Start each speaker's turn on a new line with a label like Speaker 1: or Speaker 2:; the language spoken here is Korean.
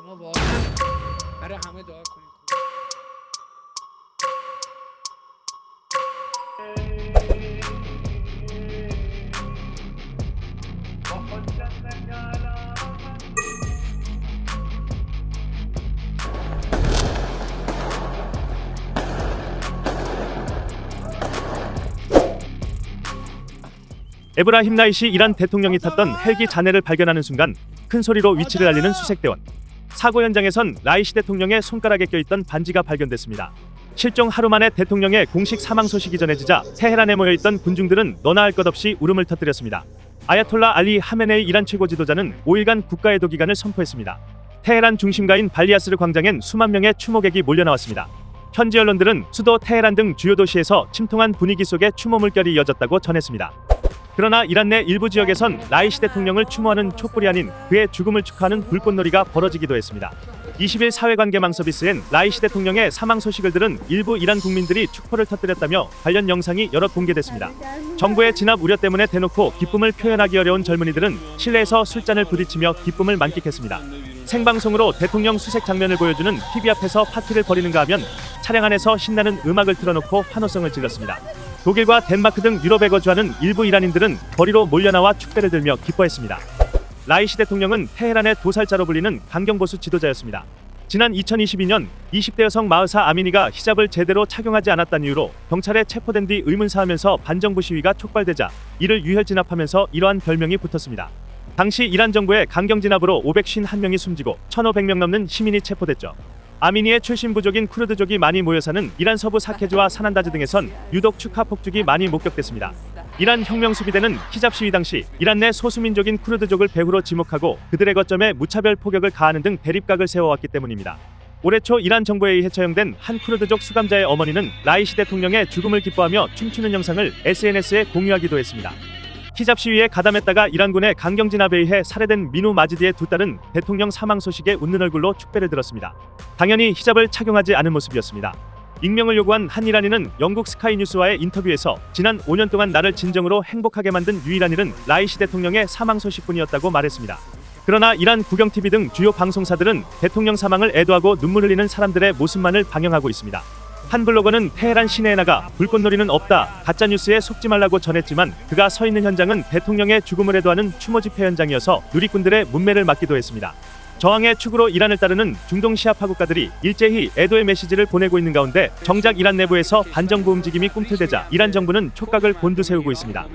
Speaker 1: شما واقعا برای همه دعا کنید.
Speaker 2: 에브라힘 라이시 이란 대통령이 탔던 헬기 잔해를 발견하는 순간 큰 소리로 위치를 알리는 수색대원. 사고 현장에선 라이시 대통령의 손가락에 껴있던 반지가 발견됐습니다. 실종 하루 만에 대통령의 공식 사망 소식이 전해지자 테헤란에 모여있던 군중들은 너나 할 것 없이 울음을 터뜨렸습니다. 아야톨라 알리 하메네이 이란 최고 지도자는 5일간 국가애도 기간을 선포했습니다. 테헤란 중심가인 발리아스르 광장엔 수만 명의 추모객이 몰려나왔습니다. 현지 언론들은 수도 테헤란 등 주요 도시에서 침통한 분위기 속에 추모 물결이 이어졌다고 전했습니다. 그러나 이란 내 일부 지역에선 라이시 대통령을 추모하는 촛불이 아닌 그의 죽음을 축하하는 불꽃놀이가 벌어지기도 했습니다. 20일 사회관계망 서비스엔 라이시 대통령의 사망 소식을 들은 일부 이란 국민들이 축포를 터뜨렸다며 관련 영상이 여럿 공개됐습니다. 정부의 진압 우려 때문에 대놓고 기쁨을 표현하기 어려운 젊은이들은 실내에서 술잔을 부딪히며 기쁨을 만끽했습니다. 생방송으로 대통령 수색 장면을 보여주는 TV 앞에서 파티를 벌이는가 하면 차량 안에서 신나는 음악을 틀어놓고 환호성을 질렀습니다. 독일과 덴마크 등 유럽에 거주하는 일부 이란인들은 거리로 몰려나와 축배를 들며 기뻐했습니다. 라이시 대통령은 테헤란의 도살자로 불리는 강경보수 지도자였습니다. 지난 2022년 20대 여성 마흐사 아미니가 히잡을 제대로 착용하지 않았다는 이유로 경찰에 체포된 뒤 의문사하면서 반정부 시위가 촉발되자 이를 유혈 진압하면서 이러한 별명이 붙었습니다. 당시 이란 정부의 강경 진압으로 551명이 숨지고 1,500명 넘는 시민이 체포됐죠. 아미니의 출신 부족인 쿠르드족이 많이 모여 사는 이란 서부 사케주와 사난다즈 등에선 유독 축하 폭죽이 많이 목격됐습니다. 이란 혁명수비대는 히잡 시위 당시 이란 내 소수민족인 쿠르드족을 배후로 지목하고 그들의 거점에 무차별 포격을 가하는 등 대립각을 세워왔기 때문입니다. 올해 초 이란 정부에 의해 처형된 한 쿠르드족 수감자의 어머니는 라이시 대통령의 죽음을 기뻐하며 춤추는 영상을 SNS에 공유하기도 했습니다. 히잡 시위에 가담했다가 이란군의 강경 진압에 의해 살해된 미누 마지디의 두 딸은 대통령 사망 소식에 웃는 얼굴로 축배를 들었습니다. 당연히 히잡을 착용하지 않은 모습이었습니다. 익명을 요구한 한 이란인은 영국 스카이뉴스와의 인터뷰에서 지난 5년 동안 나를 진정으로 행복하게 만든 유일한 일은 라이시 대통령의 사망 소식뿐이었다고 말했습니다. 그러나 이란 국영TV 등 주요 방송사들은 대통령 사망을 애도하고 눈물 흘리는 사람들의 모습만을 방영하고 있습니다. 한 블로거는 테헤란 시내에 나가 불꽃놀이는 없다, 가짜뉴스에 속지 말라고 전했지만 그가 서 있는 현장은 대통령의 죽음을 애도하는 추모 집회 현장이어서 누리꾼들의 문매를 맞기도 했습니다. 저항의 축으로 이란을 따르는 중동 시아 파국가들이 일제히 애도의 메시지를 보내고 있는 가운데 정작 이란 내부에서 반정부 움직임이 꿈틀대자 이란 정부는 촉각을 곤두세우고 있습니다.